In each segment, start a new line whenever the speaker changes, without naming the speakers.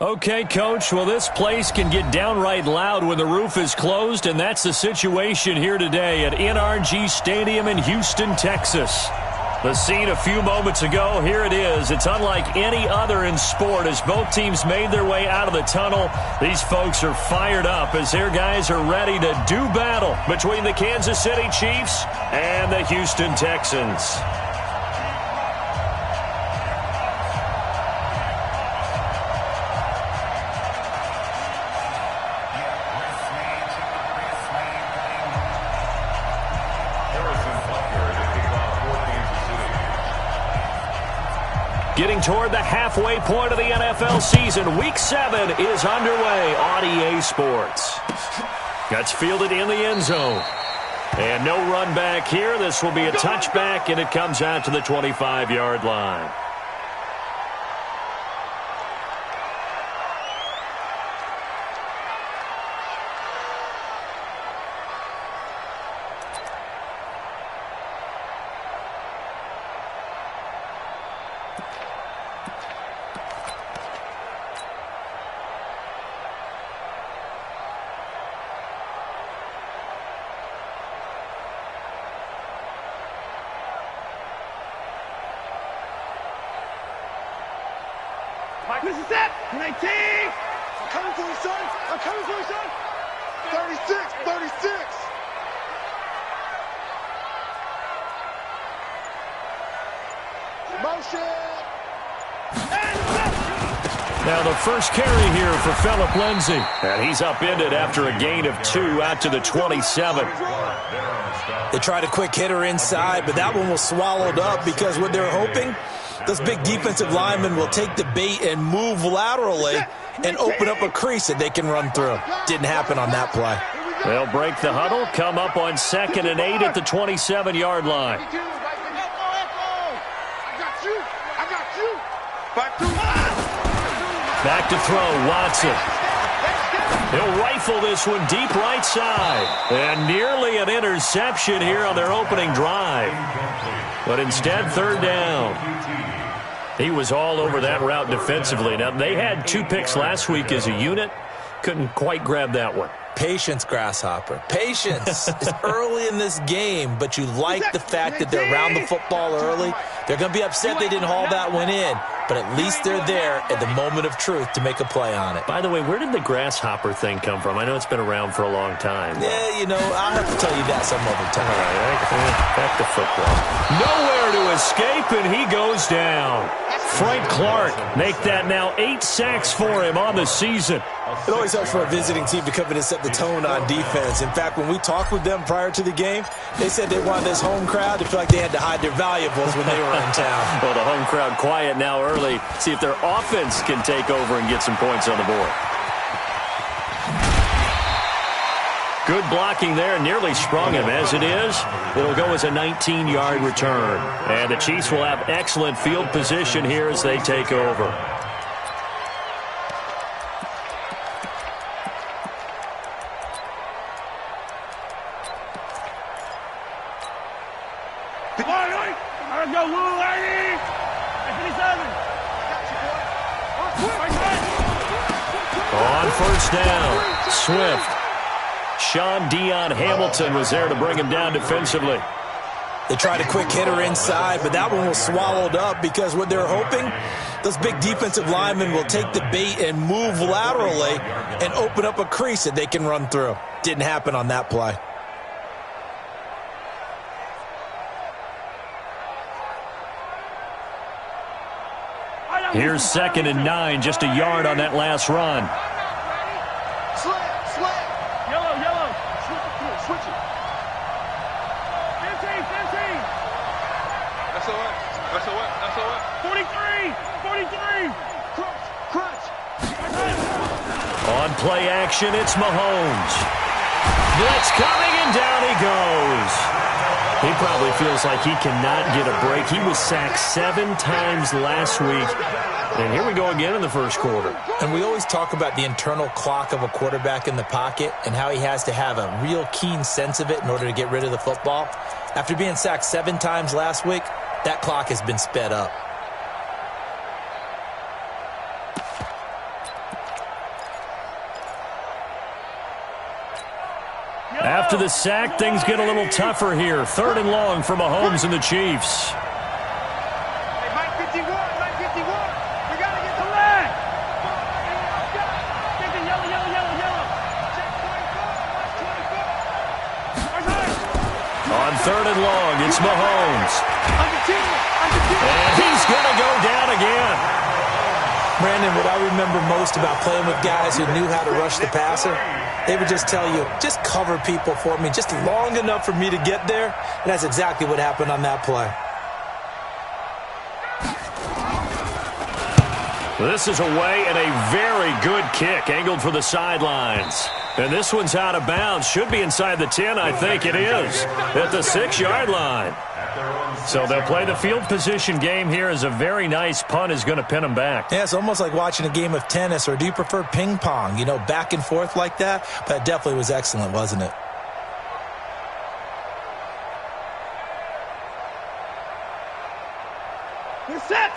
Okay, Coach, well, this place can get downright loud when the roof is closed, and that's the situation here today at NRG Stadium in Houston, Texas. The scene a few moments ago, here it is. It's unlike any other in sport as both teams made their way out of the tunnel. These folks are fired up as their guys are ready to do battle between the Kansas City Chiefs and the Houston Texans. Getting toward the halfway point of the NFL season, Week 7 is underway on EA Sports. Gets fielded in the end zone. And no run back here. This will be a touchback, and it comes out to the 25-yard line.
This is it! 19! I'm coming for you, son! I'm coming for you, son! 36! 36! Motion!
Now the first carry here for Phillip Lindsay. And he's upended after a gain of 2 out to the 27.
They tried a quick hitter inside, but that one was swallowed up because what they're hoping, those big defensive linemen will take the bait and move laterally and open up a crease that they can run through. Didn't happen on that play.
They'll break the huddle, come up on 2nd and 8 at the 27-yard line. Back to throw, Watson. He'll rifle this one deep right side. And nearly an interception here on their opening drive. But instead, 3rd down. He was all over that route defensively. Now, they had 2 picks last week as a unit. Couldn't quite grab that one.
Patience, Grasshopper. Patience is early in this game, but you like the fact that they're around the football early. They're going to be upset they didn't haul that one in, but at least they're there at the moment of truth to make a play on it.
By the way, where did the Grasshopper thing come from? I know it's been around for a long time.
Yeah, you know, I'll have to tell you that some other time.
All right, back to football. Nowhere to escape, and he goes down. Frank Clark make that now 8 sacks for him on the season.
It always helps for a visiting team to come in and set the tone on defense. In fact, when we talked with them prior to the game, they said they wanted this home crowd to feel like they had to hide their valuables when they were in town.
Well, the home crowd quiet now early. See if their offense can take over and get some points on the board. Good blocking there, nearly sprung him. As it is, it'll go as a 19-yard return. And the Chiefs will have excellent field position here as they take over. On 1st down, Swift. Sean Dion Hamilton was there to bring him down defensively.
They tried a quick hitter inside, but that one was swallowed up because what they're hoping, those big defensive linemen will take the bait and move laterally and open up a crease that they can run through. Didn't happen on that play.
Here's 2nd and 9, just a yard on that last run.
Yellow. Switch it. 15. That's all right. 43. Crunch.
On play action, it's Mahomes. Blitz coming, and down he goes. He probably feels like he cannot get a break. He was sacked 7 times last week. And here we go again in the first quarter.
And we always talk about the internal clock of a quarterback in the pocket and how he has to have a real keen sense of it in order to get rid of the football. After being sacked 7 times last week, that clock has been sped up.
after the sack, things get a little tougher here. 3rd and long for Mahomes and the Chiefs.
Hey, Mike 51, Mike 51. We got to get the leg. Get the yellow, yellow, yellow, yellow. Check 24, watch 24.
On 3rd and long, it's Mahomes. And he's going to go down again.
Brandon, what I remember most about playing with guys who knew how to rush the passer, they would just tell you, just cover people for me, just long enough for me to get there. And that's exactly what happened on that play.
This is away and a very good kick, angled for the sidelines. And this one's out of bounds. Should be inside the 10, I think it is, at the 6-yard line. So they'll play the field position game here as a very nice punt is going to pin them back.
Yeah, it's almost like watching a game of tennis, or do you prefer ping pong? You know, back and forth like that? But it definitely was excellent, wasn't it?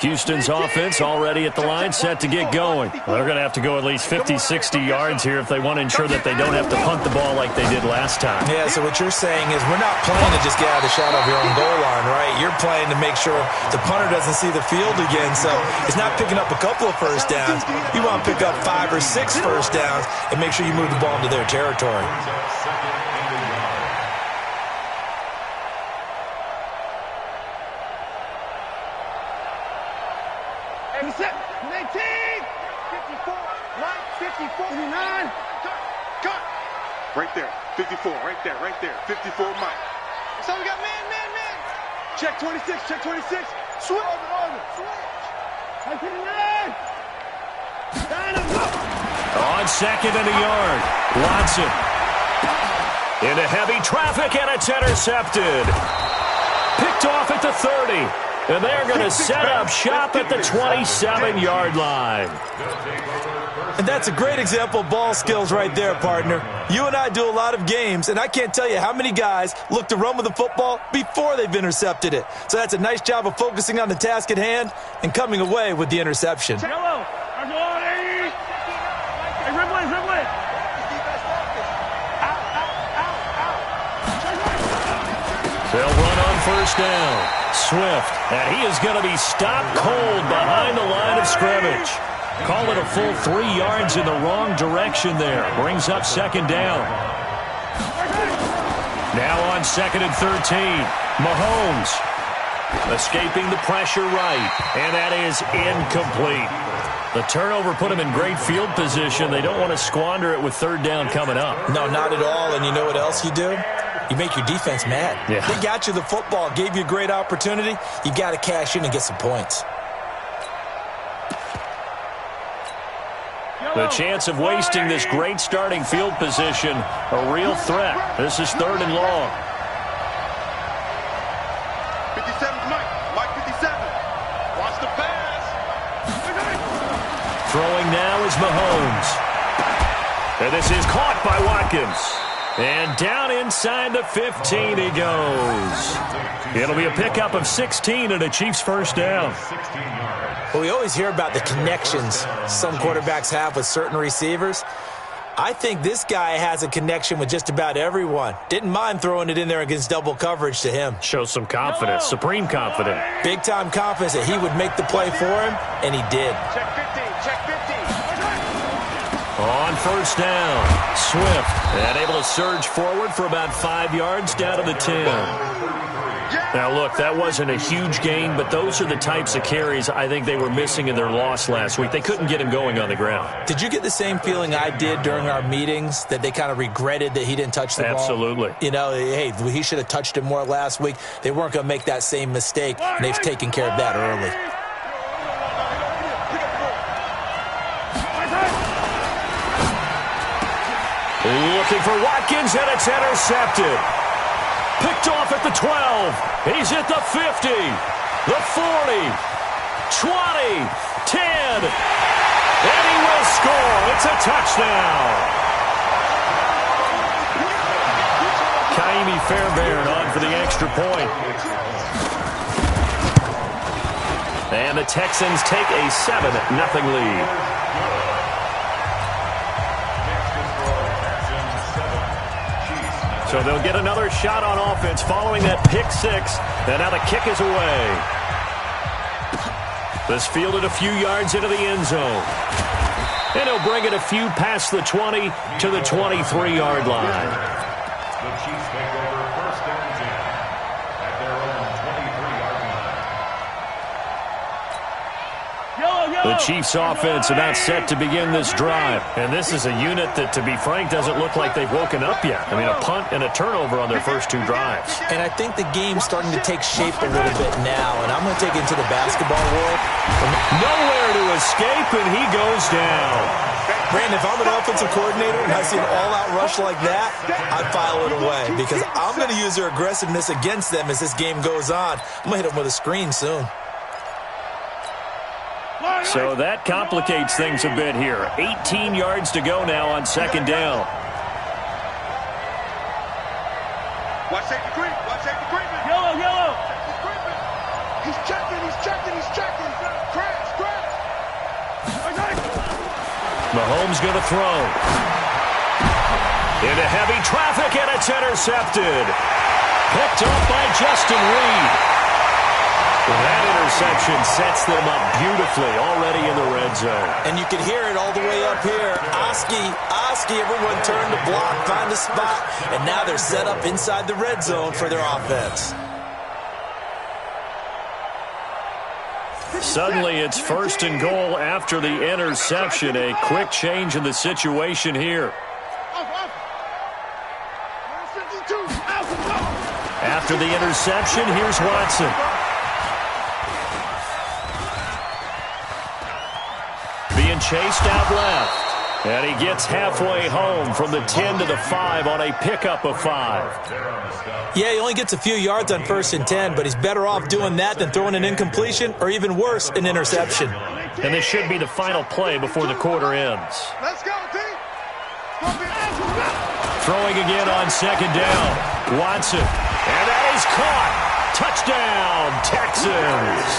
Houston's offense already at the line, set to get going. They're going to have to go at least 50, 60 yards here if they want to ensure that they don't have to punt the ball like they did last time.
Yeah, so what you're saying is we're not playing to just get out of the shadow of your own goal line, right? You're playing to make sure the punter doesn't see the field again. So it's not picking up a couple of first downs. You want to pick up 5 or 6 first downs and make sure you move the ball into their territory.
Set, 19, 54, Mike, 54, 59. Cut. Right there, 54, right there, 54, Mike. So we got man. Check 26, check 26. Switch. Switch. 59.
On 2nd and a yard, Watson. Into heavy traffic, and it's intercepted. Picked off at the 30. And they're going to set up shop at the 27-yard line.
And that's a great example of ball skills right there, partner. You and I do a lot of games, and I can't tell you how many guys look to run with the football before they've intercepted it. So that's a nice job of focusing on the task at hand and coming away with the interception.
Yellow. Hey, Ridley.
They'll run on 1st down. Swift, and he is going to be stopped cold behind the line of scrimmage. Call it a full 3 yards in the wrong direction there. Brings up 2nd down. Now on 2nd and 13. Mahomes escaping the pressure right, and that is incomplete. The turnover put him in great field position. They don't want to squander it with 3rd down coming up.
No, not at all. And you know what else you do? You make your defense mad.
Yeah.
They got you the football, gave you a great opportunity. You got to cash in and get some points.
The chance of wasting this great starting field position, a real threat. This is 3rd and long.
57, Mike 57. Watch the pass.
Throwing now is Mahomes. And this is caught by Watkins. And down inside the 15 he goes. It'll be a pickup of 16 and a Chiefs 1st down.
Well, we always hear about the connections some quarterbacks have with certain receivers. I think this guy has a connection with just about everyone. Didn't mind throwing it in there against double coverage to him.
Shows some confidence, supreme confidence.
Big-time confidence that he would make the play for him, and he did.
Check 15, check 15.
On 1st down, Swift, and able to surge forward for about 5 yards down to the 10. Now, look, that wasn't a huge gain, but those are the types of carries I think they were missing in their loss last week. They couldn't get him going on the ground.
Did you get the same feeling I did during our meetings, that they kind of regretted that he didn't touch the ball?
Absolutely.
You know, hey, he should have touched it more last week. They weren't going to make that same mistake, and they've taken care of that early.
Looking for Watkins, and it's intercepted. Picked off at the 12. He's at the 50, the 40, 20, 10. And he will score. It's a touchdown. Kaimi Fairbairn on for the extra point. And the Texans take a 7-0 lead. So they'll get another shot on offense following that pick six. And now the kick is away. This fielded a few yards into the end zone. And he'll bring it a few past the 20 to the 23-yard line.
The Chiefs take over first and 10 at their own 23-yard line.
The Chiefs offense about set to begin this drive. And this is a unit that, to be frank, doesn't look like they've woken up yet. I mean, a punt and a turnover on their first two drives.
And I think the game's starting to take shape a little bit now. And I'm going to take it into the basketball world.
Nowhere to escape, and he goes down.
Brandon, if I'm an offensive coordinator and I see an all-out rush like that, I file it away because I'm going to use their aggressiveness against them as this game goes on. I'm going to hit them with a screen soon.
So that complicates things a bit here. 18 yards to go now on second down.
Watch safety creep. Watch safety creep. Yellow. He's checking. Crash.
Mahomes going to throw. Into heavy traffic, and it's intercepted. Picked off by Justin Reed. That interception sets them up beautifully already in the red zone.
And you can hear it all the way up here. Oski, everyone turned to block, find a spot, and now they're set up inside the red zone for their offense.
Suddenly it's first and goal after the interception. A quick change in the situation here. After the interception, here's Watson. Being chased out left. And he gets halfway home from the 10 to the 5 on a pickup of 5.
Yeah, he only gets a few yards on first and 10, but he's better off doing that than throwing an incompletion or even worse, an interception.
And this should be the final play before the quarter ends.
Let's go, D.
Throwing again on second down. Watson. And that is caught. Touchdown, Texans.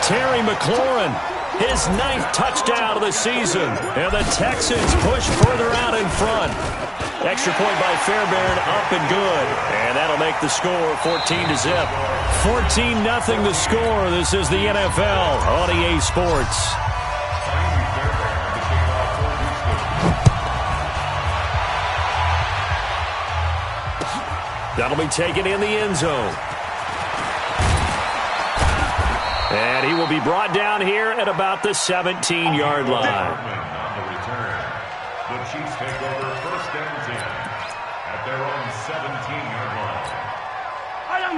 Terry McLaurin. His 9th touchdown of the season. And the Texans push further out in front. Extra point by Fairbairn, up and good. And that'll make the score 14-0. 14-0 the score. This is the NFL on EA Sports. That'll be taken in the end zone. And he will be brought down here at about the 17-yard line.
On the return, the Chiefs take over first and 10 at their own 17-yard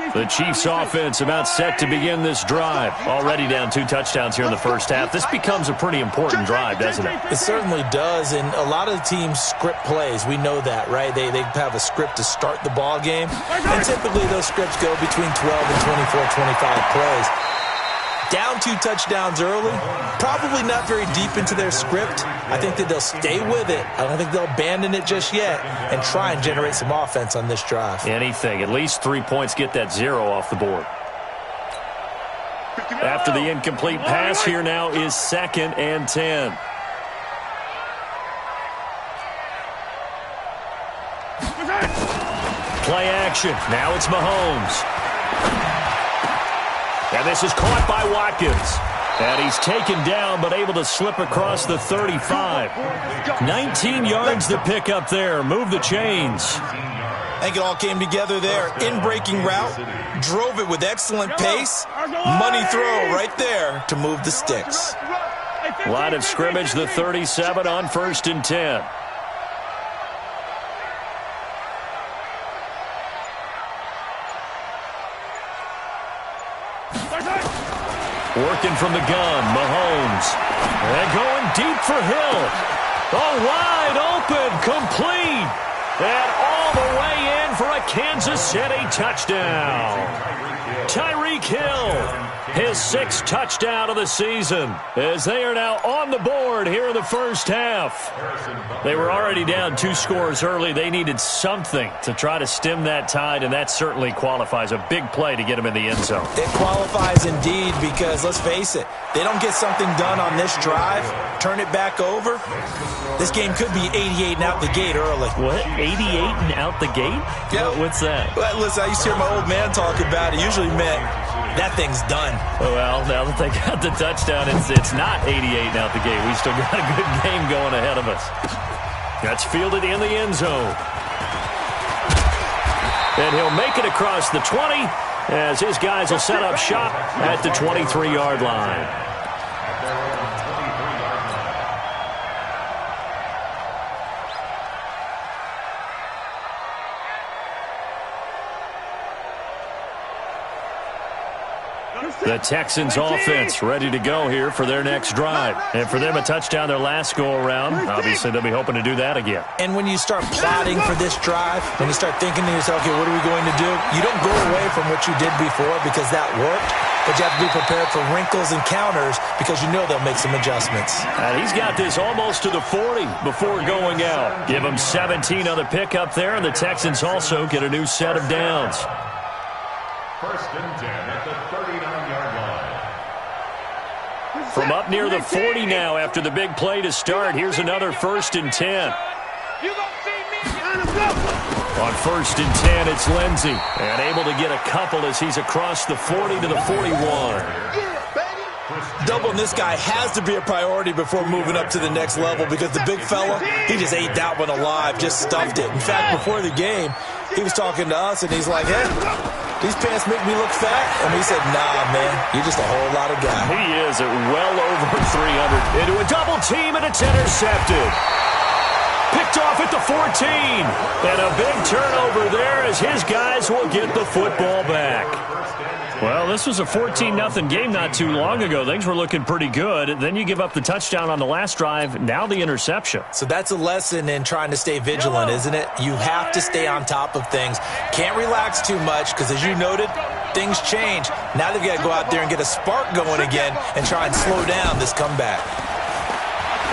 line.
The Chiefs offense about set to begin this drive. Already down 2 touchdowns here in the first half. This becomes a pretty important drive, doesn't it?
It certainly does, and a lot of the teams script plays. We know that, right? They have a script to start the ball game, and typically those scripts go between 12 and 24, 25 plays. Down 2 touchdowns early, probably not very deep into their script. I think that they'll stay with it. I don't think they'll abandon it just yet and try and generate some offense on this drive.
Anything. At least 3 points, get that 0 off the board. After the incomplete pass, here now is 2nd and 10. Play action. Now it's Mahomes. And this is caught by Watkins. And he's taken down, but able to slip across the 35. 19 yards to pick up there. Move the chains.
I think it all came together there. In-breaking route. Drove it with excellent pace. Money throw right there to move the sticks.
Line of scrimmage, the 37 on 1st and 10. Working from the gun, Mahomes. And going deep for Hill. Oh, wide open, complete. And all the way in for a Kansas City touchdown. Tyreek Hill, his 6th touchdown of the season, as they are now on the board here in the first half. They were already down 2 scores early. They needed something to try to stem that tide, and that certainly qualifies. A big play to get them in the end zone.
It qualifies indeed because, let's face it, they don't get something done on this drive, turn it back over, this game could be 88 and out the gate early.
What? 88 and out the gate?
Yeah.
What's that?
Well, listen, I used to hear my old man talk about it. Usually meant that thing's done.
Well, now that they got the touchdown, it's not 88 and out the gate. We still got a good game going ahead of us. That's fielded in the end zone. And he'll make it across the 20 as his guys will set up shop at the 23-yard line. The Texans offense ready to go here for their next drive. And for them, a touchdown their last go-around. Obviously, they'll be hoping to do that again.
And when you start plotting for this drive, when you start thinking to yourself, okay, what are we going to do? You don't go away from what you did before because that worked, but you have to be prepared for wrinkles and counters because you know they'll make some adjustments.
And he's got this almost to the 40 before going out. Give him 17 on the pickup there, and the Texans also get a new set of downs.
First and 10 at the 39-yard line.
From up near the 40 now after the big play to start, here's another first and 10. On first and 10, it's Lindsey. And able to get a couple as he's across the 40 to the 41.
Doubling this guy has to be a priority before moving up to the next level because the big fella, he just ate that one alive, just stuffed it. In fact, before the game, he was talking to us, and he's like, hey, these pants make me look fat? And we said, nah, man, you're just a whole lot of guy.
He is at well over 300. Into a double team, and it's intercepted. Picked off at the 14. And a big turnover there as his guys will get the football back. Well, this was a 14-0 game not too long ago. Things were looking pretty good. Then you give up the touchdown on the last drive. Now the interception.
So that's a lesson in trying to stay vigilant, isn't it? You have to stay on top of things. Can't relax too much because, as you noted, things change. Now they've got to go out there and get a spark going again and try and slow down this comeback.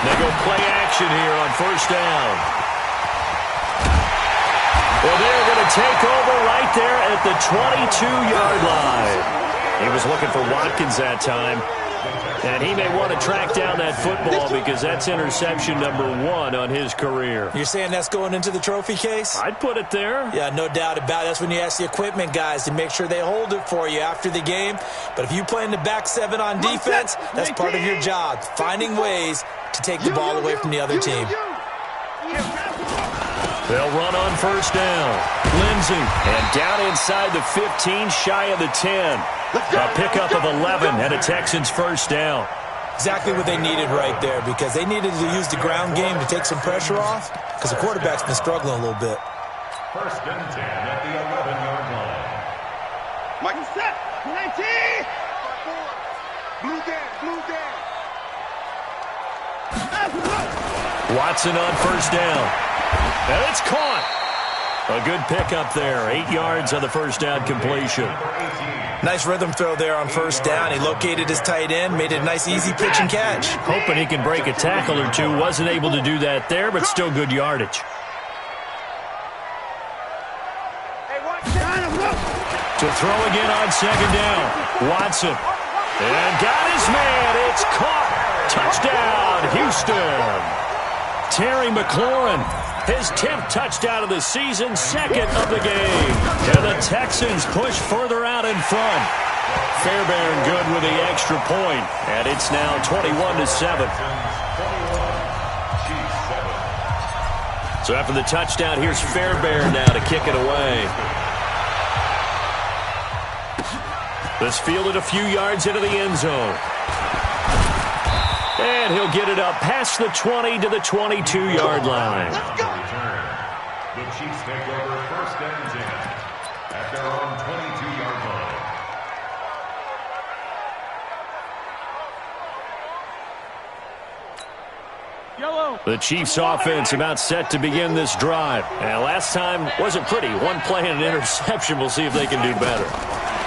They go play action here on first down. Well, they're going to take over right there at the 22-yard line. He was looking for Watkins that time. And he may want to track down that football because that's interception number 1 on his career.
You're saying that's going into the trophy case?
I'd put it there.
Yeah, no doubt about it. That's when you ask the equipment guys to make sure they hold it for you after the game. But if you play in the back 7 on defense, that's part of your job, finding ways to take the ball away from the other team.
They'll run on first down. Lindsey, and down inside the 15, shy of the 10. A pickup of 11 and a Texans first down.
Exactly what they needed right there because they needed to use the ground game to take some pressure off because the quarterback's been struggling a little bit.
First and 10 at the 11-yard line.
Mike set. 19. Blue down.
Watson on first down. And it's caught. A good pickup there. 8 yards on the first down completion.
Nice rhythm throw there on first down. He located his tight end, made it a nice, easy pitch and catch.
Hoping he can break a tackle or two. Wasn't able to do that there, but still good yardage. To throw again on second down. Watson. And got his man. It's caught. Touchdown, Houston. Terry McLaurin. His 10th touchdown of the season, 2nd of the game. And the Texans push further out in front. Fairbairn good with the extra point. And it's now 21-7. So after the touchdown, here's Fairbairn now to kick it away. This fielded a few yards into the end zone. And he'll get it up past the 20 to the 22-yard line.
The Chiefs take over first and 10 at their own 22-yard line.
Yellow.
The Chiefs offense about set to begin this drive. And last time wasn't pretty. One play and an interception. We'll see if they can do better.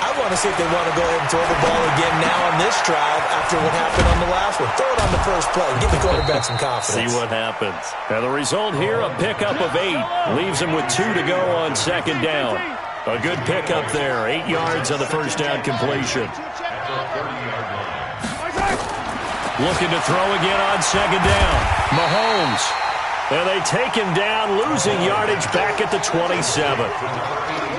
I want to see if they want to go ahead and throw the ball again now on this drive after what happened on the last one. Throw it on the first play. Give the quarterback some confidence.
See what happens. Now the result here, a pickup of 8. Leaves him with 2 to go on second down. A good pickup there. 8 yards on the first down completion. Looking to throw again on second down. Mahomes. And they take him down, losing yardage back at the 27.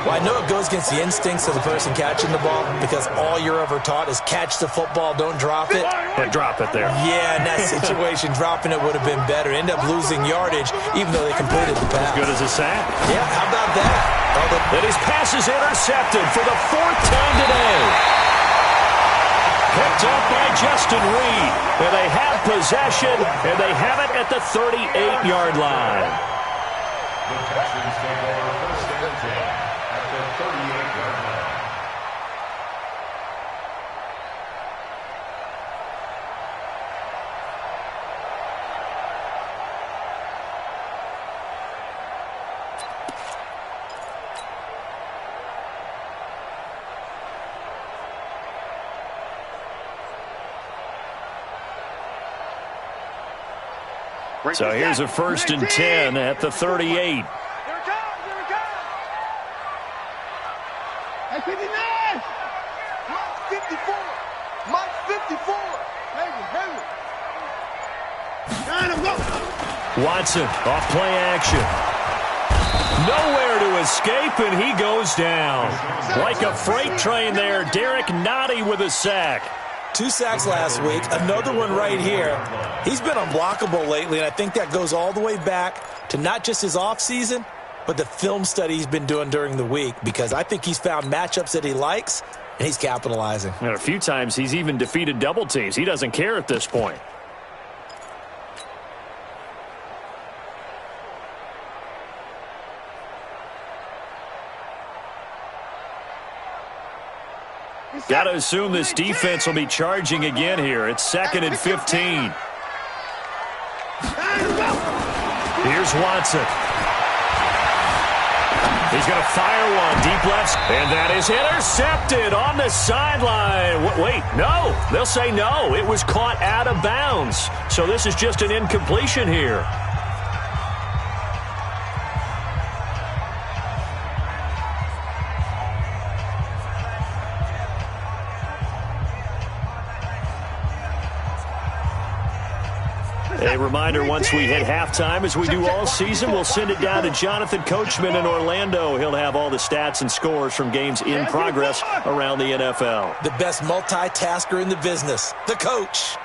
Well, I know it goes against the instincts of the person catching the ball because all you're ever taught is catch the football, don't drop it.
But drop it there.
Yeah, in that situation, dropping it would have been better. End up losing yardage, even though they completed the pass.
As good as a sack.
Yeah, how about that?
And his pass is intercepted for the 4th time today. Picked up by Justin Reed. And they have possession, and they have it at the 38-yard line.
The Texans take over first and 10 at the 38-yard line.
So here's a 1st and 10 at the 38.
Here it comes. Hey, 59. Mike 54. Mike 54. Heavy.
Watson off play action. Nowhere to escape, and he goes down. Like a freight train there, Derek Nottie with a sack.
2 sacks last week, another one right here. He's been unblockable lately, and I think that goes all the way back to not just his offseason, but the film study he's been doing during the week, because I think he's found matchups that he likes, and he's capitalizing.
And a few times he's even defeated double teams. He doesn't care at this point. Got to assume this defense will be charging again here. It's 2nd and 15. Here's Watson. He's going to fire one deep left, and that is intercepted on the sideline. Wait, no. They'll say no. It was caught out of bounds. So this is just an incompletion here. A reminder, once we hit halftime, as we do all season, we'll send it down to Jonathan Coachman in Orlando. He'll have all the stats and scores from games in progress around the NFL.
The best multitasker in the business, the coach.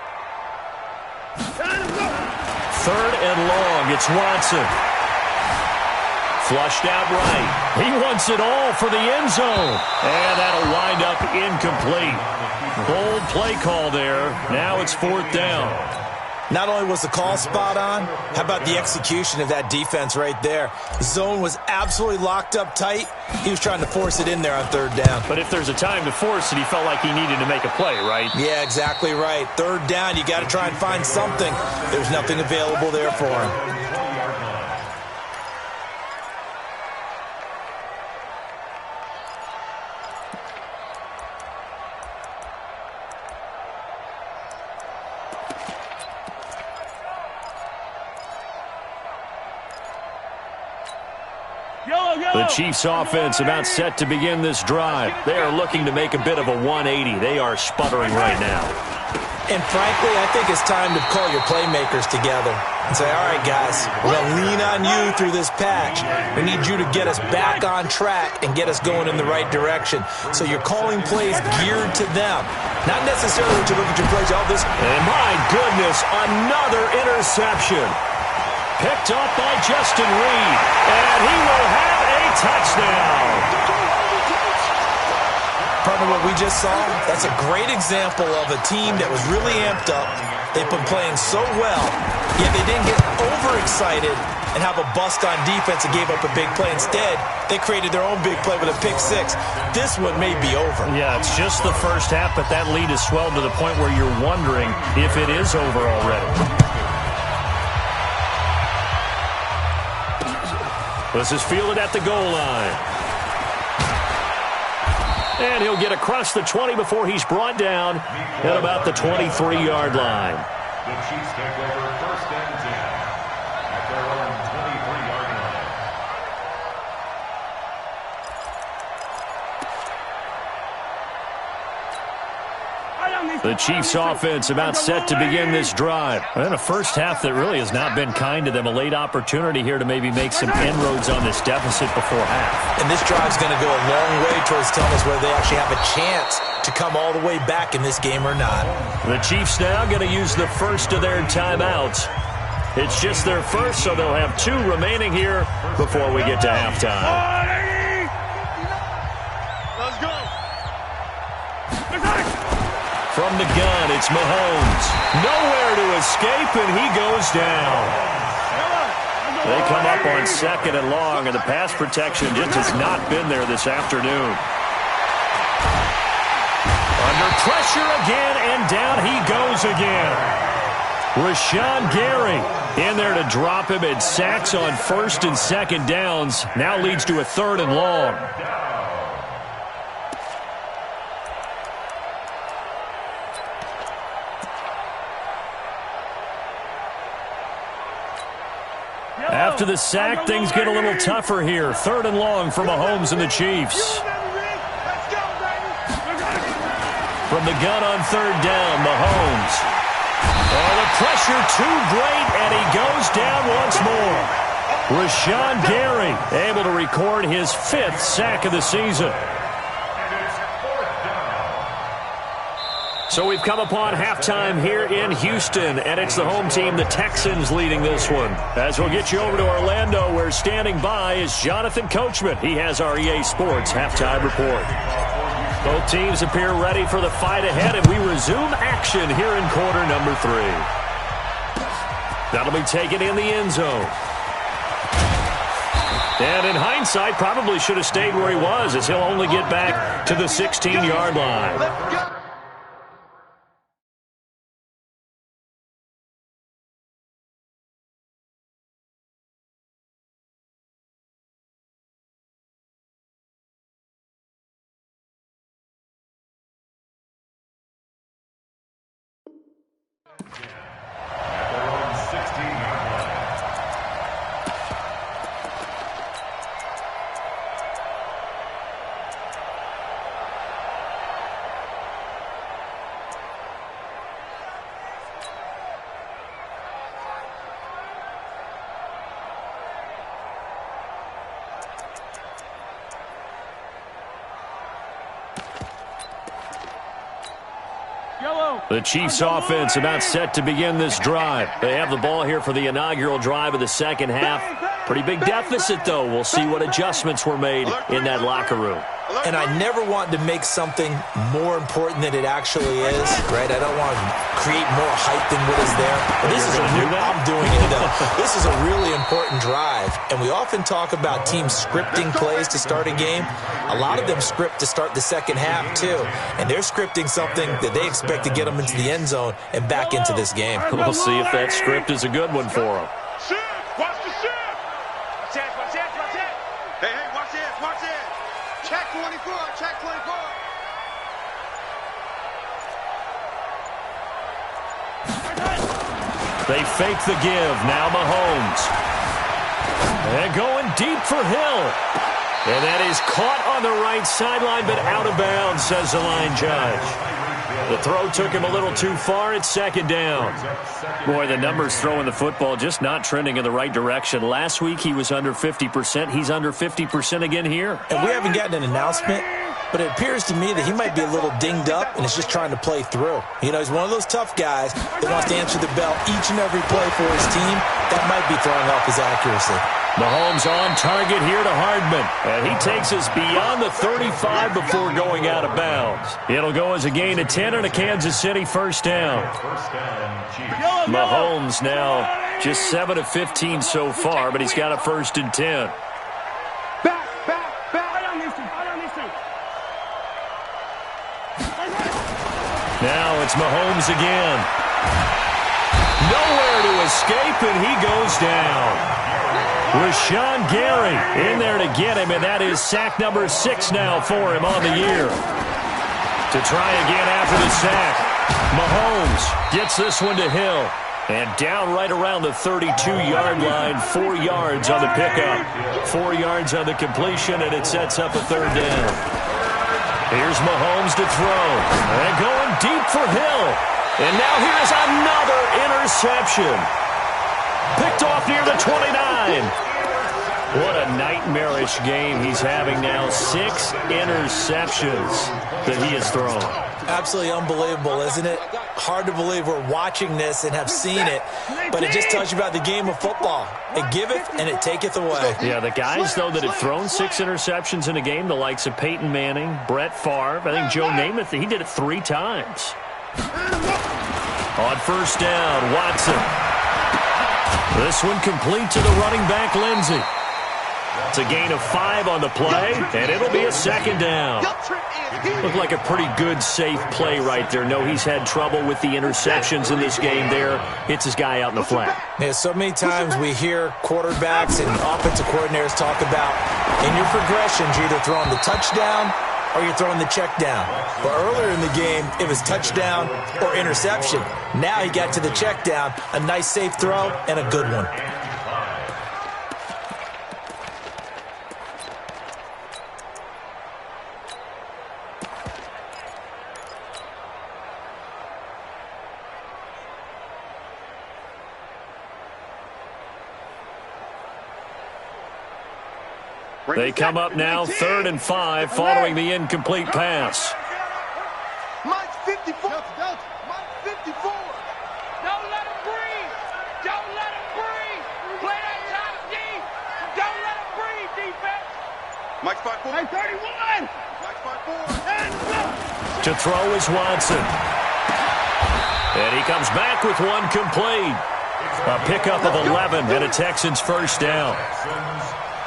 3rd and long, it's Watson. Flushed out right. He wants it all for the end zone. And that'll wind up incomplete. Bold play call there. Now it's 4th down.
Not only was the call spot on, how about the execution of that defense right there? The zone was absolutely locked up tight. He was trying to force it in there on 3rd down.
But if there's a time to force it, he felt like he needed to make a play, right?
Yeah, exactly right. 3rd down, you got to try and find something. There's nothing available there for him.
The Chiefs offense about set to begin this drive. They are looking to make a bit of a 180. They are sputtering right now.
And frankly, I think it's time to call your playmakers together and say, all right, guys, we're going to lean on you through this patch. We need you to get us back on track and get us going in the right direction. So you're calling plays geared to them. Not necessarily to look at your plays.
And my goodness, another interception. Picked up by Justin Reed. And he will have a touchdown.
Partner, what we just saw, that's a great example of a team that was really amped up. They've been playing so well, yet they didn't get overexcited and have a bust on defense and gave up a big play. Instead, they created their own big play with a pick six. This one may be over.
Yeah, it's just the first half, but that lead has swelled to the point where you're wondering if it is over already. This is fielded at the goal line. And he'll get across the 20 before he's brought down at about the 23-yard line.
The Chiefs take over first and 10 at their own 23-yard line.
The Chiefs offense about set to begin this drive. And a first half that really has not been kind to them. A late opportunity here to maybe make some inroads on this deficit before half.
And this drive's going to go a long way towards telling us whether they actually have a chance to come all the way back in this game or not.
The Chiefs now going to use the first of their timeouts. It's just their first, so they'll have 2 remaining here before we get to halftime.
Let's go.
From the gun, it's Mahomes. Nowhere to escape, and he goes down. They come up on 2nd and long, and the pass protection just has not been there this afternoon. Under pressure again, and down he goes again. Rashawn Gary in there to drop him, and sacks on 1st and 2nd downs. Now leads to a 3rd and long. After the sack, things get a little tougher here. 3rd and long for Mahomes and the Chiefs. From the gun on 3rd down, Mahomes. Oh, the pressure too great, and he goes down once more. Rashawn Gary able to record his 5th sack of the season. So we've come upon halftime here in Houston, and it's the home team, the Texans, leading this one. As we'll get you over to Orlando, where standing by is Jonathan Coachman. He has our EA Sports halftime report. Both teams appear ready for the fight ahead, and we resume action here in quarter number 3. That'll be taken in the end zone. And in hindsight, probably should have stayed where he was, as he'll only get back to the 16-yard line. The Chiefs offense about set to begin this drive. They have the ball here for the inaugural drive of the second half. Pretty big deficit, though. We'll see what adjustments were made in that locker room.
And I never want to make something more important than it actually is, right? I don't want to create more hype than what is there. But this is I'm doing it, though. This is a really important drive. And we often talk about teams scripting plays to start a game. A lot of them script to start the second half, too. And they're scripting something that they expect to get them into the end zone and back into this game.
We'll see if that script is a good one for them.
Watch the shift. Watch it. Hey, watch it. Check 24.
They fake the give. Now Mahomes. And going deep for Hill. And that is caught on the right sideline, but out of bounds, says the line judge. The throw took him a little too far. It's 2nd down. Boy, the numbers throwing the football just not trending in the right direction. Last week he was under 50%. He's under 50% again here.
And we haven't gotten an announcement, but it appears to me that he might be a little dinged up and is just trying to play through. You know, he's one of those tough guys that wants to answer the bell each and every play for his team. That might be throwing off his accuracy.
Mahomes on target here to Hardman. And he takes us beyond the 35 before going out of bounds. It'll go as a gain of 10 and a Kansas City first down. Mahomes now just 7 of 15 so far, but he's got a 1st and 10.
Back.
Now it's Mahomes again. Nowhere to escape, and he goes down. Rashawn Gary in there to get him, and that is sack number 6 now for him on the year. To try again after the sack. Mahomes gets this one to Hill. And down right around the 32-yard line, 4 yards on the pickup. 4 yards on the completion, and it sets up a 3rd down. Here's Mahomes to throw. And going deep for Hill. And now here's another interception. Picked off near the 29. What a nightmarish game he's having now. 6 interceptions that he has thrown.
Absolutely unbelievable, isn't it? Hard to believe we're watching this and have seen it, but it just tells you about the game of football. It giveth and it taketh away.
Yeah, the guys, though, that have thrown 6 interceptions in a game, the likes of Peyton Manning, Brett Favre, I think Joe Namath, he did it 3 times. On first down, Watson. This one complete to the running back, Lindsey. It's a gain of 5 on the play, and it'll be a second down. Looked like a pretty good, safe play right there. No, he's had trouble with the interceptions in this game there. Hits his guy out in the flat.
Yeah, so many times we hear quarterbacks and offensive coordinators talk about in your progressions, you're either throwing the touchdown or you're throwing the check down. But earlier in the game, it was touchdown or interception. Now he got to the check down, a nice safe throw, and a good one.
They come up now, 3rd and 5, following the incomplete pass.
Mike 54. Mike 54.
Don't let him breathe. Don't let him breathe. Play that top D. Don't let him breathe, defense.
Mike 54. Mike 31. Mike 54. And go.
To throw is Watson. And he comes back with one complete. A pickup of 11 and a Texans first down.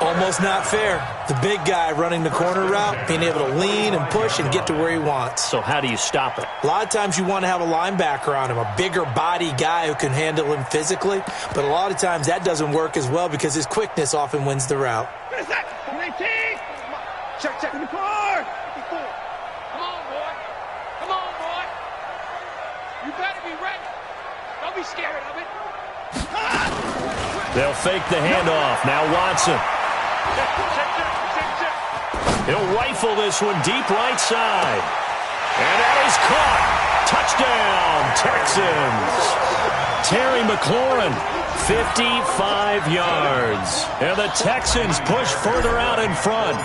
Almost not fair. The big guy running the corner route, being able to lean and push and get to where he wants.
So how do you stop it?
A lot of times you want to have a linebacker on him, a bigger body guy who can handle him physically. But a lot of times that doesn't work as well because his quickness often wins the route.
Check in the car. 54.
Come on, boy. Come on, boy. You better be ready. Don't be scared of it.
They'll fake the handoff. Now Watson. He'll rifle this one deep right side. And that is caught. Touchdown, Texans. Terry McLaurin, 55 yards. And the Texans push further out in front.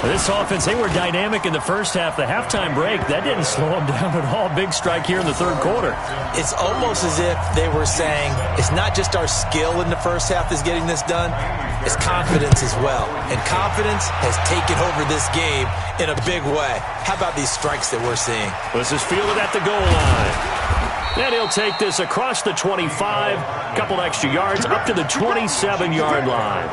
This offense, they were dynamic in the first half. The halftime break, that didn't slow them down at all. Big strike here in the third quarter.
It's almost as if they were saying, it's not just our skill in the first half that's getting this done, it's confidence as well. And confidence has taken over this game in a big way. How about these strikes that we're seeing?
This is fielded at the goal line. And he'll take this across the 25, couple extra yards, up to the 27-yard line.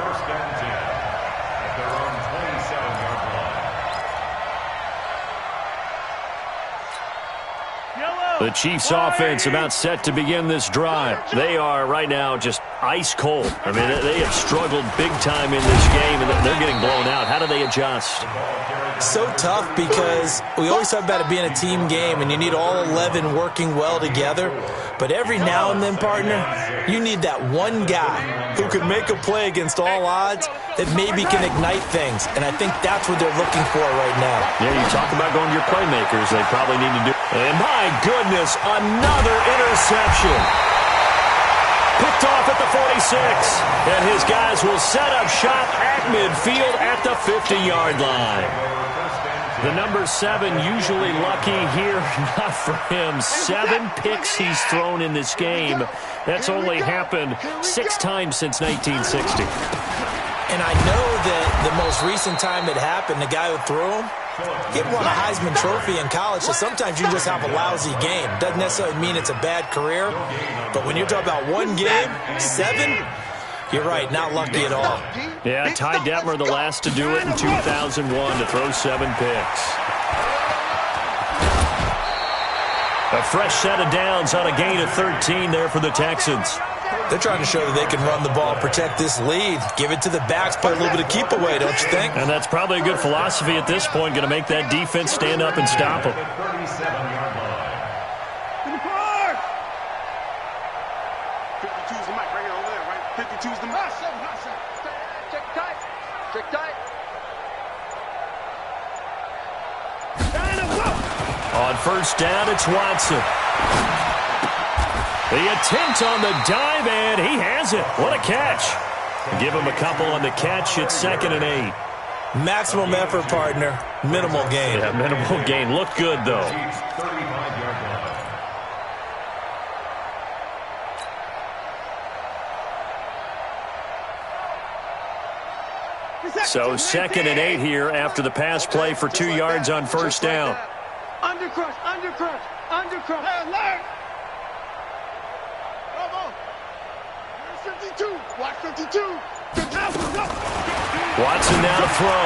The Chiefs offense about set to begin this drive. They are right now just ice cold. I mean, they have struggled big time in this game, and they're getting blown out. How do they adjust?
So tough because we always talk about it being a team game, and you need all 11 working well together. But every now and then, partner, you need that one guy who can make a play against all odds that maybe can ignite things. And I think that's what they're looking for right now.
Yeah, you talk about going to your playmakers. They probably need to do. And my goodness, another interception. Picked off at the 46. And his guys will set up shop at midfield at the 50-yard line. The number 7 usually lucky here, not for him. 7 picks he's thrown in this game. That's only happened 6 times since 1960.
And I know that the most recent time it happened, the guy who threw him, he won a Heisman Trophy in college, so sometimes you just have a lousy game. Doesn't necessarily mean it's a bad career, but when you're talking about one game, 7, you're right, not lucky at all.
Yeah, Ty Detmer, the last to do it in 2001, to throw 7 picks. A fresh set of downs on a gain of 13 there for the Texans.
They're trying to show that they can run the ball, protect this lead, give it to the backs, play a little bit of keep away, don't you think?
And that's probably a good philosophy at this point, going to make that defense stand up and stop them.
In the car. 52's the mic right here over there, right? 52's the mic.
Check tight. Check tight.
On first down, it's Watson. The attempt on the dive, and he has it. What a catch. Give him a couple on the catch. It's 2nd and 8.
Maximum effort, partner. Minimal gain.
Yeah, minimal gain. Looked good, though. So 2nd and 8 here after the pass play for 2 yards on first down.
Undercrush, undercrush, undercrush. Alert! Come on. 52. Watch 52.
Watson now to throw.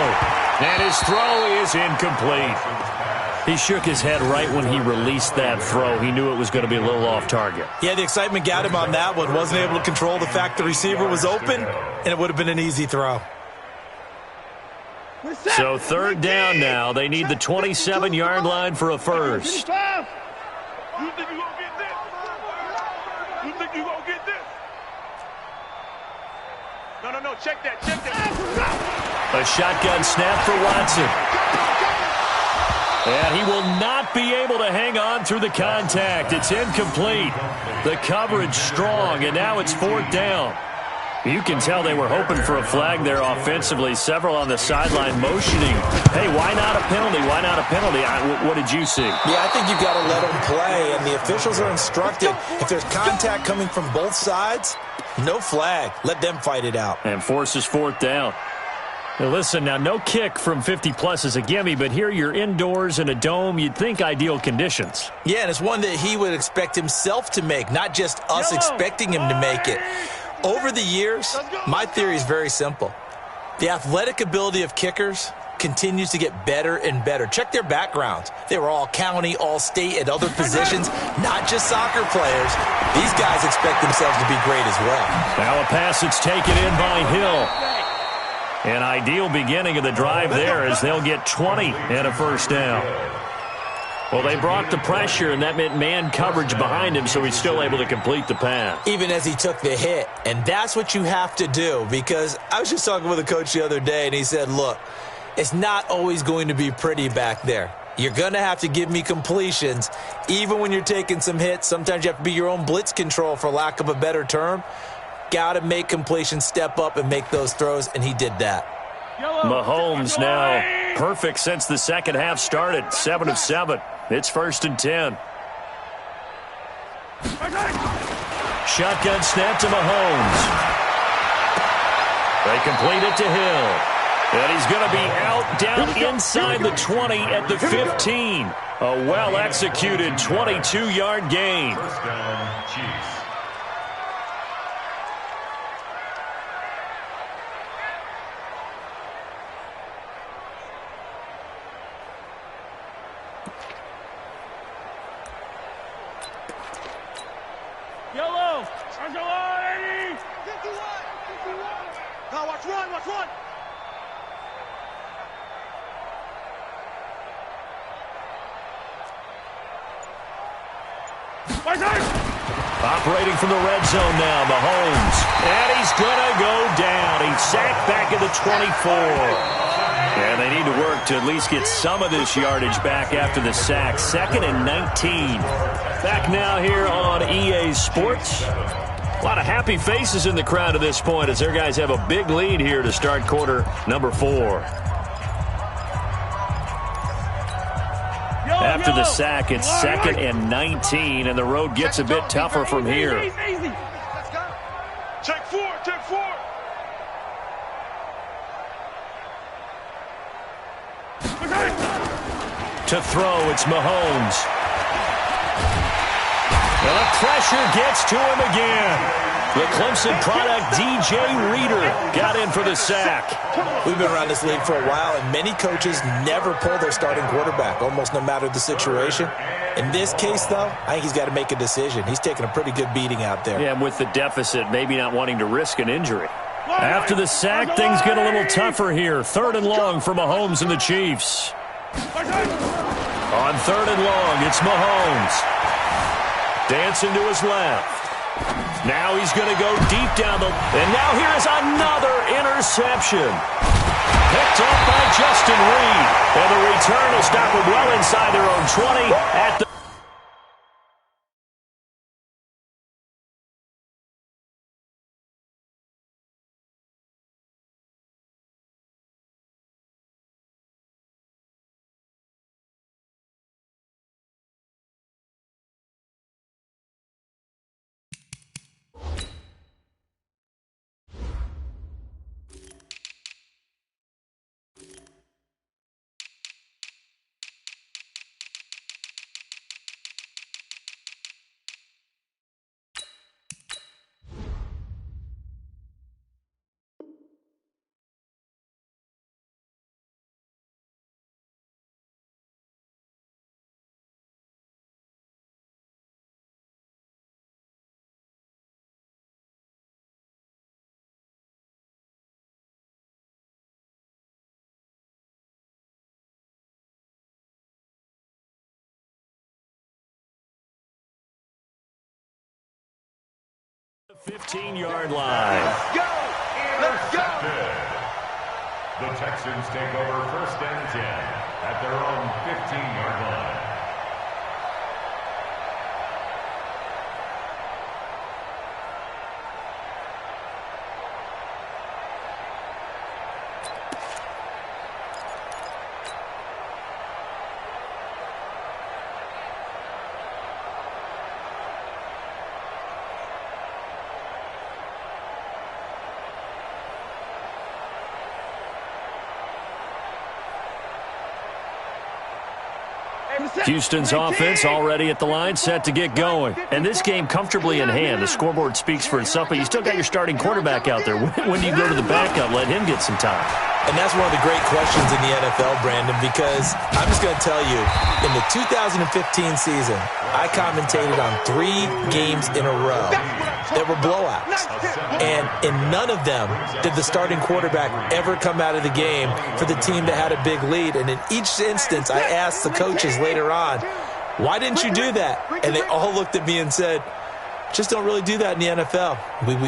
And his throw is incomplete. He shook his head right when he released that throw. He knew it was going to be a little off target.
Yeah, the excitement got him on that one. Wasn't able to control the fact the receiver was open, and it would have been an easy throw.
So 3rd down now. They need the 27-yard line for a first.
You think you're going to get this? You think you're going to get this? No, check that, check that.
A shotgun snap for Watson. And he will not be able to hang on through the contact. It's incomplete. The coverage strong, and now it's 4th down. You can tell they were hoping for a flag there offensively. Several on the sideline motioning. Hey, why not a penalty? Why not a penalty? What did you see?
Yeah, I think you've got to let them play, and the officials are instructed. If there's contact coming from both sides, no flag. Let them fight it out.
And forces 4th down. Now listen, now no kick from 50-plus is a gimme, but here you're indoors in a dome. You'd think ideal conditions.
Yeah, and it's one that he would expect himself to make, not just us expecting him to make it. Over the years, my theory is very simple. The athletic ability of kickers continues to get better and better. Check their backgrounds. They were all county, all state, at other positions, not just soccer players. These guys expect themselves to be great as well.
Now a pass that's taken in by Hill. An ideal beginning of the drive there as they'll get 20 and a first down. Well, they brought the pressure, and that meant man coverage behind him, so he's still able to complete the pass.
Even as he took the hit. And that's what you have to do, because I was just talking with a coach the other day, and he said, look, it's not always going to be pretty back there. You're going to have to give me completions. Even when you're taking some hits, sometimes you have to be your own blitz control, for lack of a better term. Got to make completions, step up, and make those throws, and he did that.
Mahomes now perfect since the second half started. 7 of 7. It's 1st and 10. Shotgun snap to Mahomes. They complete it to Hill. And he's going to be out down inside the 20 at the 15. A well-executed 22-yard gain.
First down, Chiefs.
Yellow! Angelo, 80! 51! Now watch one, watch one!
Operating from the red zone now, Mahomes. And he's going to go down. He's sacked back at the 24. And they need to work to at least get some of this yardage back after the sack. 2nd and 19. Back now here on EA Sports. A lot of happy faces in the crowd at this point as their guys have a big lead here to start quarter number 4. After the sack, it's 2nd and 19, and the road gets a bit tougher from here.
Check 4, check 4.
To throw, it's Mahomes. And the pressure gets to him again. The Clemson product, DJ Reader, got in for the sack.
We've been around this league for a while, and many coaches never pull their starting quarterback, almost no matter the situation. In this case, though, I think he's got to make a decision. He's taking a pretty good beating out there.
Yeah, and with the deficit, maybe not wanting to risk an injury. After the sack, things get a little tougher here. 3rd and long for Mahomes and the Chiefs. On 3rd and long, it's Mahomes. Dancing to his left. Now he's going to go deep down the... And now here's another interception. Picked off by Justin Reed. And the return will stop them well inside their own 20 at the... The 15-yard line.
Let's go! Let's go!
The Texans take over 1st and 10 at their own 15-yard line.
Houston's offense already at the line, set to get going. And this game comfortably in hand. The scoreboard speaks for itself, but you still got your starting quarterback out there. When do you go to the backup? Let him get some time.
And that's one of the great questions in the NFL, Brandon, because I'm just going to tell you, in the 2015 season, I commentated on 3 games in a row that were blowouts. And in none of them did the starting quarterback ever come out of the game for the team that had a big lead. And in each instance, I asked the coaches later on, why didn't you do that? And they all looked at me and said, just don't really do that in the NFL.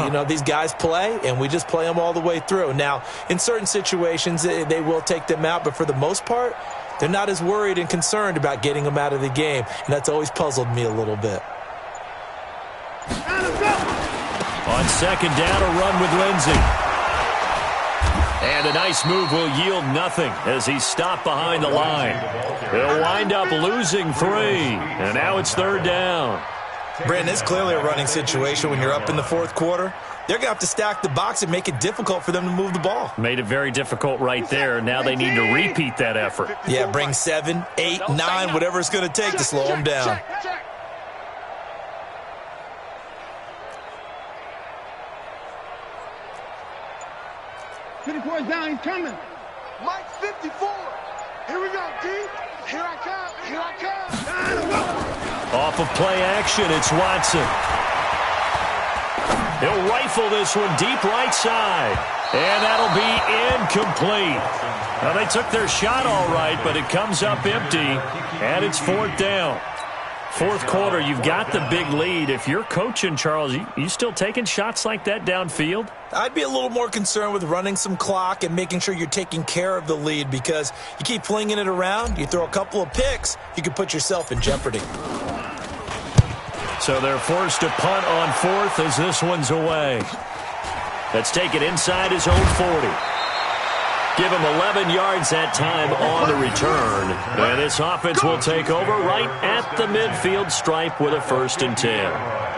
You know, these guys play, and we just play them all the way through. Now, in certain situations, they will take them out, but for the most part, they're not as worried and concerned about getting them out of the game, and that's always puzzled me a little bit.
On 2nd down, a run with Lindsey. And a nice move will yield nothing as he's stopped behind the line. He'll wind up losing 3, and now it's 3rd down.
Brandon, it's clearly a running situation when you're up in the 4th quarter. They're going to have to stack the box and make it difficult for them to move the ball.
Made it very difficult right there. Now they need to repeat that effort.
Yeah, bring 7, 8, 9, whatever it's going to take to slow them down.
Down, he's coming. Mike's 54. Here we go, D. Here I come. Here I come.
Off of play action, it's Watson. He'll rifle this one deep right side. And that'll be incomplete. Now, they took their shot all right, but it comes up empty. And it's 4th down. 4th quarter, you've got the big lead. If you're coaching, Charles, you still taking shots like that downfield?
I'd be a little more concerned with running some clock and making sure you're taking care of the lead, because you keep flinging it around, you throw a couple of picks, you can put yourself in jeopardy.
So they're forced to punt on 4th as this one's away. Let's take it inside his own 40. Give him 11 yards that time on the return. And this offense will take over right at the midfield stripe with a 1st and 10.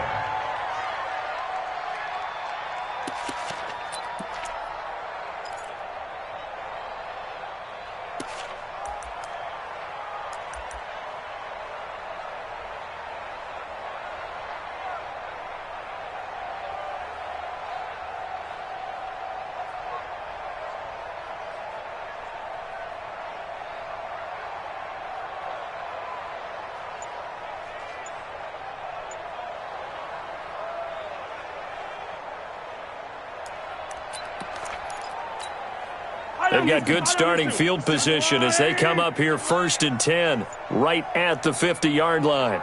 They've got good starting field position as they come up here 1st and 10, right at the 50-yard line.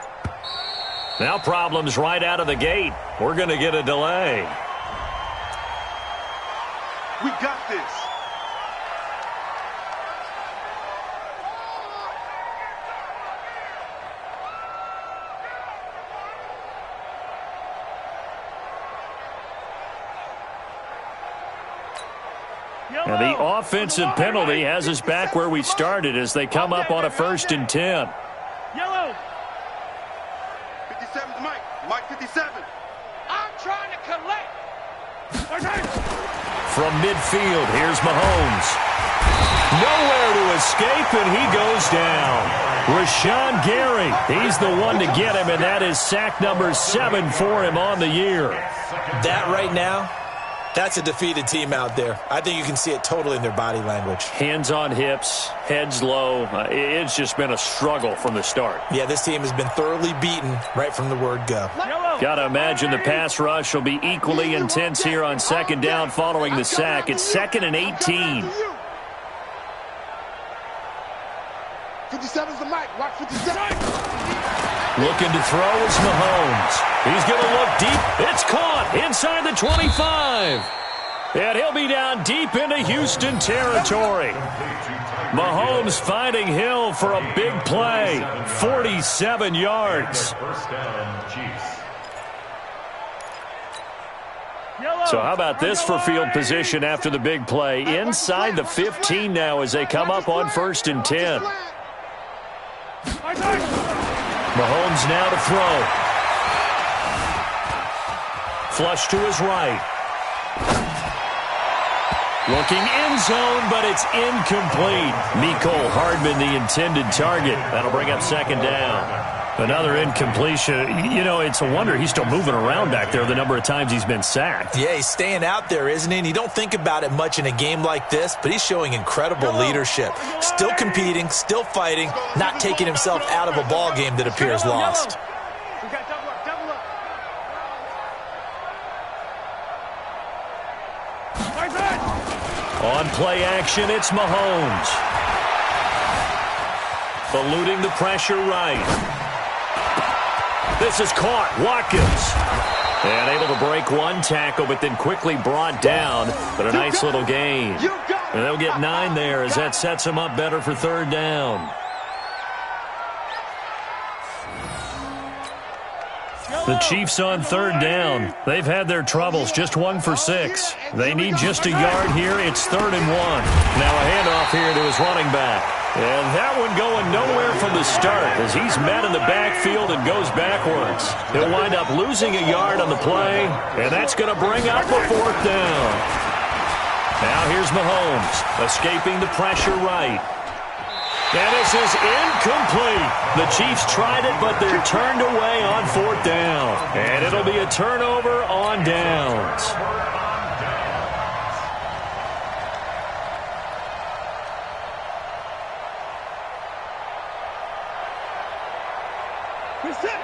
Now problems right out of the gate. We're going to get a delay.
We got this.
And the offensive penalty has us back where we started as they come up on a 1st and 10.
Yellow. 57's Mike. Mike 57.
I'm trying to collect.
From midfield, here's Mahomes. Nowhere to escape, and he goes down. Rashawn Gary, he's the one to get him, and that is sack number 7 for him on the year.
That right now, that's a defeated team out there. I think you can see it totally in their body language.
Hands on hips, heads low. It's just been a struggle from the start.
Yeah, this team has been thoroughly beaten right from the word go.
Got to imagine the pass rush will be equally intense here on 2nd down following the sack. It's 2nd and 18.
57's the Mike. Watch 57.
Looking to throw is Mahomes. He's going to look deep. It's caught inside the 25. And he'll be down deep into Houston territory. Mahomes finding Hill for a big play. 47 yards.
First down, Chiefs.
So how about this for field position after the big play? Inside the 15 now as they come up on 1st and 10. Mahomes now to throw. Flush to his right. Looking end zone, but it's incomplete. Mecole Hardman, the intended target. That'll bring up 2nd down. Another incompletion. You know, it's a wonder he's still moving around back there the number of times he's been sacked.
Yeah, he's staying out there, isn't he? And you don't think about it much in a game like this, but he's showing incredible leadership. Still competing, still fighting, not taking himself out of a ball game that appears lost.
We got double up, double up.
On play action, it's Mahomes. Eluding the pressure right. This is caught. Watkins. And able to break one tackle, but then quickly brought down. But a nice little gain. And they'll get 9 there as that sets them up better for 3rd down. The Chiefs on 3rd down. They've had their troubles, just 1 for 6. They need just a yard here. It's 3rd and 1. Now a handoff here to his running back. And that one going nowhere from the start as he's met in the backfield and goes backwards. He'll wind up losing a yard on the play, and that's going to bring up a 4th down. Now here's Mahomes, escaping the pressure right. And this is incomplete. The Chiefs tried it, but they're turned away on 4th down. And it'll be a turnover on downs.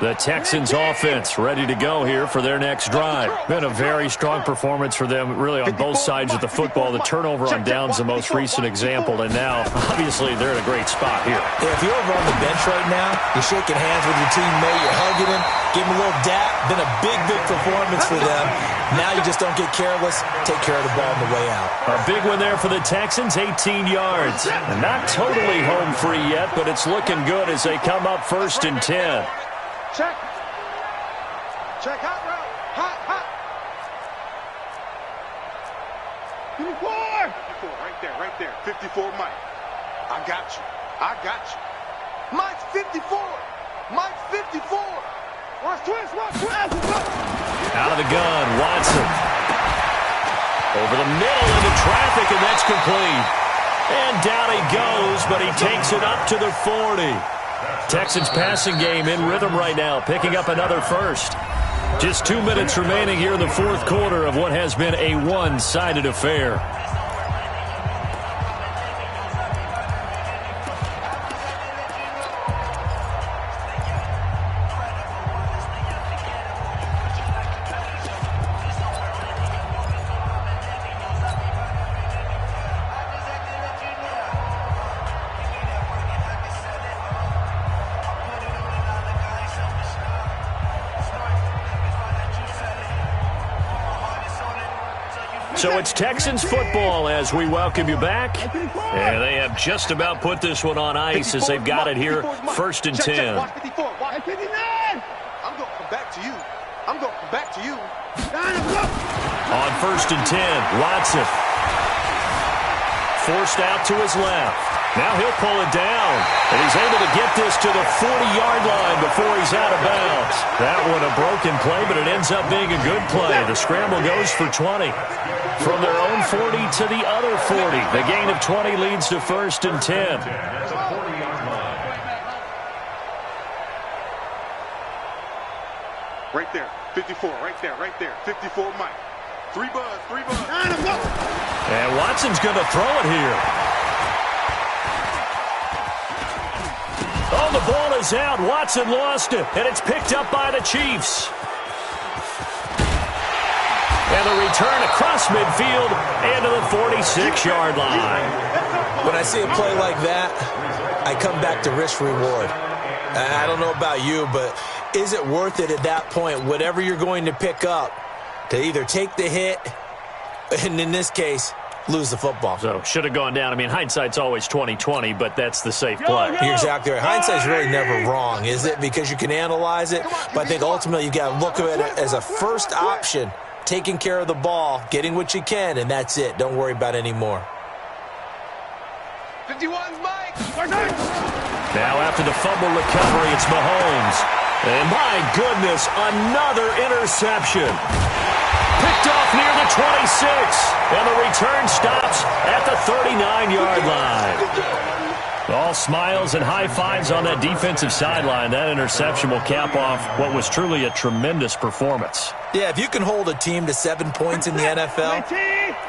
The Texans offense ready to go here for their next drive. Been a very strong performance for them, really on both sides of the football. The turnover on downs the most recent example, and now, obviously, they're in a great spot here.
Yeah, if you're over on the bench right now, you're shaking hands with your teammate, you're hugging him, give him a little dap. Been a big, big performance for them. Now you just don't get careless. Take care of the ball on the way out.
A big one there for the Texans, 18 yards. And not totally home free yet, but it's looking good as they come up 1st and 10.
Check. Check hot route. Hot, hot. 54. 54, right there. 54, Mike. I got you. Mike's 54. Mike's 54. Watch twist.
Out of the gun, Watson. Over the middle into traffic, and that's complete. And down he goes, but he takes it up to the 40. Texans passing game in rhythm right now, picking up another first. Just 2 minutes remaining here in the 4th quarter of what has been a one-sided affair. So it's Texans football as we welcome you back. And they have just about put this one on ice as they've got it here, 1st and 10.
I'm going to come back to you.
On 1st and 10, Watson. forced out to his left. Now he'll pull it down, and he's able to get this to the 40-yard line before he's out of bounds. That one a broken play, but it ends up being a good play. The scramble goes for 20. From their own 40 to the other 40. The gain of 20 leads to 1st and 10.
Right there, 54, right there, 54, Mike. 3 buzz.
And Watson's going to throw it here. Oh, the ball is out. Watson lost it, and it's picked up by the Chiefs. And the return across midfield and to the 46-yard line.
When I see a play like that, I come back to risk-reward. I don't know about you, but is it worth it at that point, whatever you're going to pick up, to either take the hit, and in this case, lose the football?
So, should have gone down. I mean, hindsight's always 20/20, but that's the safe play.
You're exactly right. Hindsight's really never wrong, is it? Because you can analyze it, but I think ultimately you got to look at it as a first option, taking care of the ball, getting what you can, and that's it. Don't worry about any more.
51's Mike.
Now after the fumble recovery, it's Mahomes. And my goodness, another interception. Picked off near the 26. And the return stops at the 39-yard line. All smiles and high fives on that defensive sideline. That interception will cap off what was truly a tremendous performance.
Yeah, if you can hold a team to 7 points in the NFL,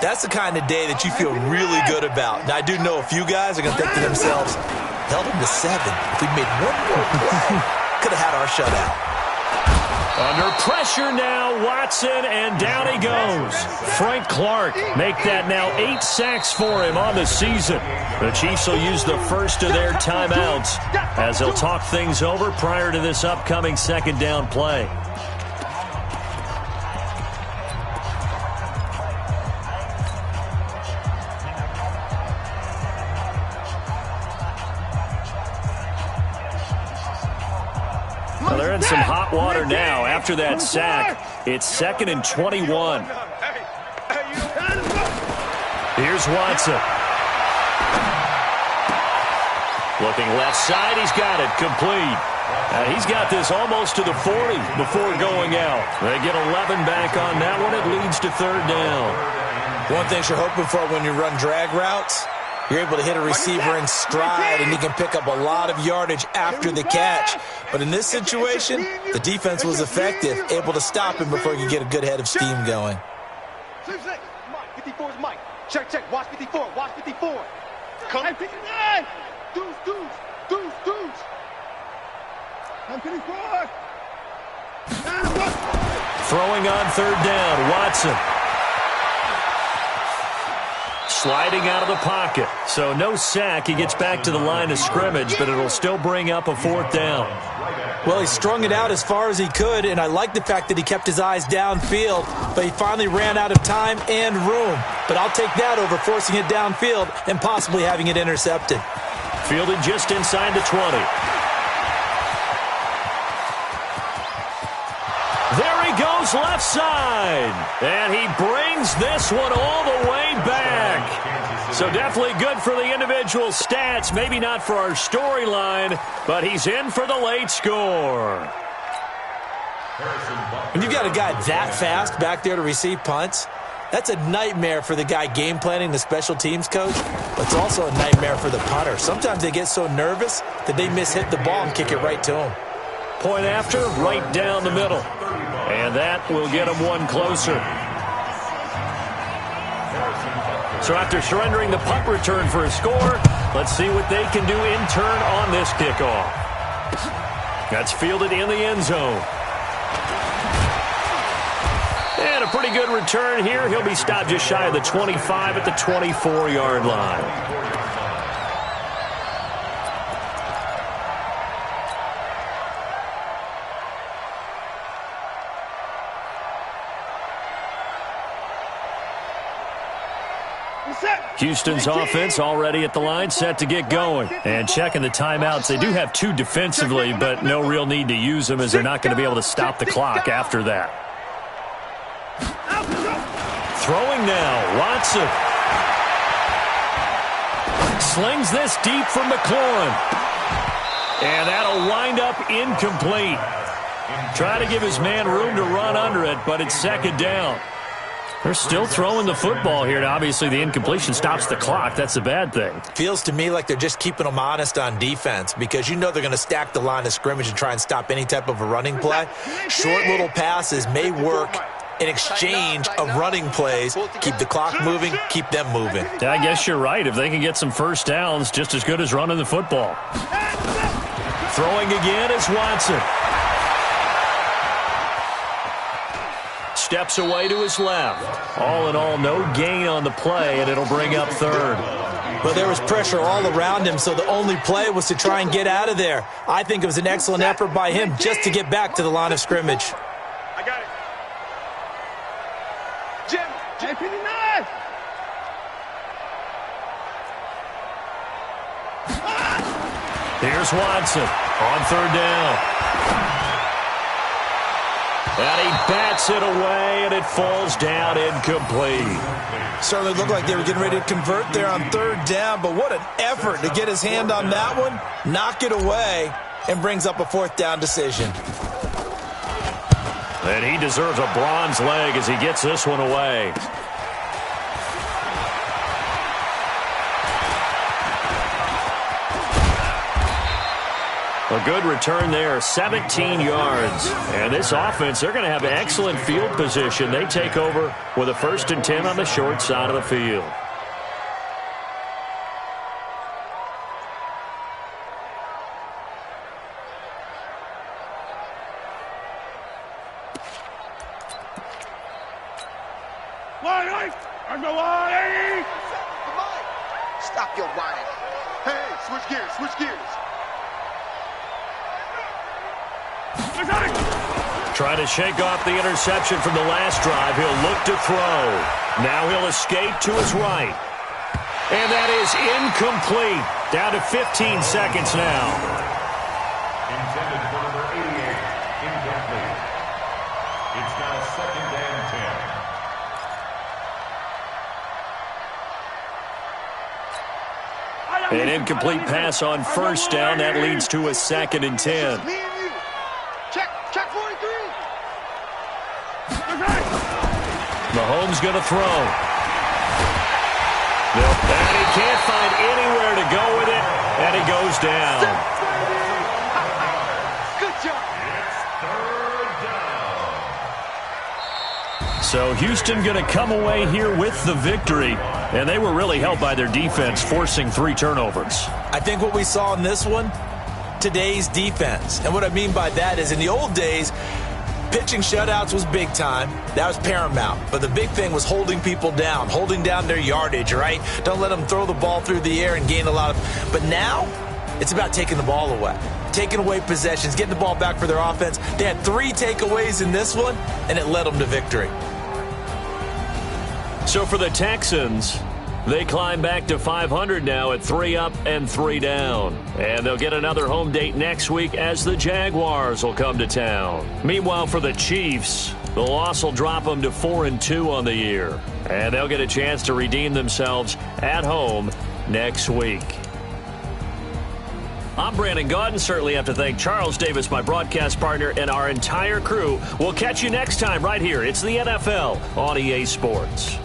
that's the kind of day that you feel really good about. Now, I do know a few guys are going to think to themselves, held them to 7. If we made one more play, could have had our shutout.
Under pressure now, Watson, and down he goes. Frank Clark make that now 8 sacks for him on the season. The Chiefs will use the first of their timeouts as they'll talk things over prior to this upcoming 2nd down play. Well, they're in some hot water now. After that sack, it's 2nd and 21. Here's Watson. Looking left side, he's got it complete. He's got this almost to the 40 before going out. They get 11 back on that one. It leads to 3rd down.
One thing you're hoping for when you run drag routes, you're able to hit a receiver in stride, and he can pick up a lot of yardage after the catch. But in this situation, the defense was effective, able to stop him before he could get a good head of steam going.
54 is Mike. Check. Watch 54. Watch 54. Come. 59. Deuce. I'm 54.
Throwing on 3rd down, Watson. Sliding out of the pocket. So no sack. He gets back to the line of scrimmage, but it'll still bring up a 4th down.
Well, he strung it out as far as he could, and I like the fact that he kept his eyes downfield, but he finally ran out of time and room. But I'll take that over forcing it downfield and possibly having it intercepted.
Fielded just inside the 20. There he goes left side. And he brings this one all the way back. So definitely good for the individual stats. Maybe not for our storyline, but he's in for the late score.
When you've got a guy that fast back there to receive punts, that's a nightmare for the guy game planning, the special teams coach, but it's also a nightmare for the punter. Sometimes they get so nervous that they mishit the ball and kick it right to him.
Point after, right down the middle. And that will get him one closer. So after surrendering the punt return for a score, let's see what they can do in turn on this kickoff. That's fielded in the end zone. And a pretty good return here. He'll be stopped just shy of the 25 at the 24-yard line. Houston's offense already at the line, set to get going. And checking the timeouts. They do have 2 defensively, but no real need to use them as they're not going to be able to stop the clock after that. Throwing now, Watson. slings this deep for McLaurin. And that'll wind up incomplete. Try to give his man room to run under it, but it's second down. They're still throwing the football here. Obviously, the incompletion stops the clock. That's a bad thing.
Feels to me like they're just keeping them honest on defense because you know they're going to stack the line of scrimmage and try and stop any type of a running play. Short little passes may work in exchange of running plays. Keep the clock moving, keep them moving.
I guess you're right. If they can get some first downs, just as good as running the football. Throwing again is Watson. Steps away to his left. All in all, no gain on the play, and it'll bring up third.
Well, there was pressure all around him, so the only play was to try and get out of there. I think it was an excellent effort by him just to get back to the line of scrimmage.
I got it. Jim, J59.
Here's Watson on third down. And he bats it away, and it falls down incomplete.
Certainly looked like they were getting ready to convert there on third down, but what an effort to get his hand on that one, knock it away, and brings up a fourth down decision.
And he deserves a bronze leg as he gets this one away. A good return there, 17 yards. And this offense, they're going to have excellent field position. They take over with a 1st and 10 on the short side of the field.
Stop your whining. Hey, switch gears, switch gears.
Trying to shake off the interception from the last drive. He'll look to throw. Now he'll escape to his right. And that is incomplete. Down to 15 seconds now.
Intended for number 88. Incomplete. It's now 2nd and 10.
An incomplete pass on first down. That leads to a 2nd and 10.
Me and you. Check 43.
Mahomes going to throw. And he can't find anywhere to go with it, and he goes down.
Good job.
It's 3rd down.
So Houston going to come away here with the victory, and they were really helped by their defense, forcing 3 turnovers.
I think what we saw in this one, today's defense. And what I mean by that is in the old days, pitching shutouts was big time. That was paramount. But the big thing was holding people down, holding down their yardage, right? Don't let them throw the ball through the air and gain a lot of... But now, it's about taking the ball away. Taking away possessions, getting the ball back for their offense. They had 3 takeaways in this one, and it led them to victory.
So for the Texans, they climb back to 500 now at 3 up and 3 down. And they'll get another home date next week as the Jaguars will come to town. Meanwhile, for the Chiefs, the loss will drop them to 4-2 on the year. And they'll get a chance to redeem themselves at home next week. I'm Brandon Gaudin. Certainly have to thank Charles Davis, my broadcast partner, and our entire crew. We'll catch you next time right here. It's the NFL on EA Sports.